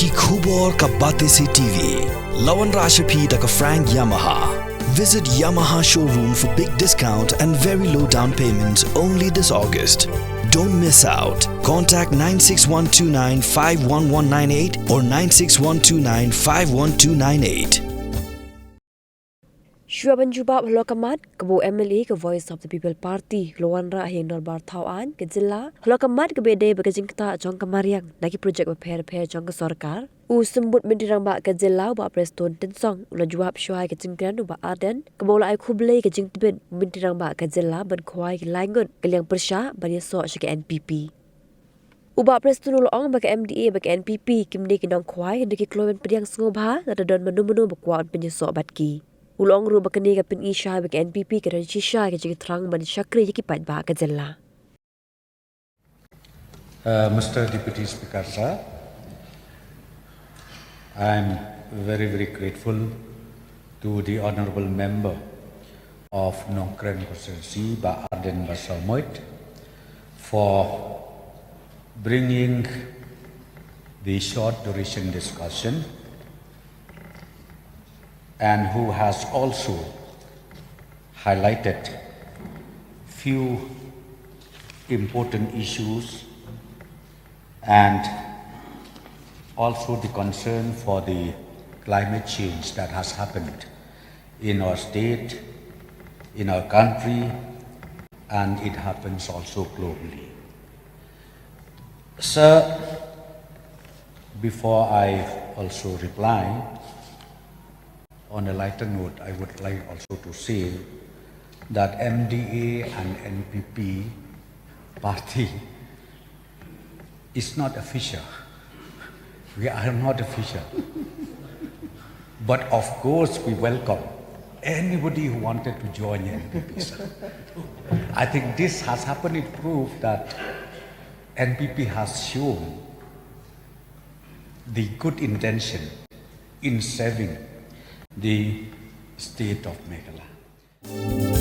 Ki Khubor Ka Bate Se TV. Lawan Rashapi Taka Frank Yamaha. Visit Yamaha showroom for big discount and very low down payments only this August. Don't miss out. Contact 96129 51198 or 96129 51298. Shuaban Jubab Holokamat, Kabo MLA, ke Voice of the People Party, Luanra Hindor Bar Tawan, ke Jilla, Holokamat ke Bede Bagajingta, Jong Kamariang, Naki project Pair Jong Sorkar, Sembut Mendirang Ba ke Jilla, Ba Prestone Tensong, Ula Juab Shuai ke Jingkran, Ba Arden, Kabola Ai Kublai ke Jingtbin, Mendirang Ba ke Jilla, Nongkhwai ke Langun, ke Liang Persha, Bani Sok ke NPP. Ubah Prestone Ong bagi MDA bagi NPP, Kimni ke Nongkhwai, Hendaki Klowen Pediang Sengobha, Tadadon Menu Bakuan Penyesok Batki. Ulong ru bakani ka pin isha bag NPP ka ran shisha ka jigi thrang ban shakri ki pat ba ka jalla. Mr. Deputy Speaker sir, I am very grateful to the honorable member of Nongkhwai constituency Ba Arden Basalmoit for bringing the short duration discussion, and who has also highlighted few important issues and also the concern for the climate change that has happened in our state, in our country, and it happens also globally. Sir, before I also reply, on a lighter note, I would like also to say that MDA and NPP party is not official. We are not official. But of course, we welcome anybody who wanted to join NPP. Sir. I think this has happened. It proved that NPP has shown the good intention in serving the state of Meghalaya.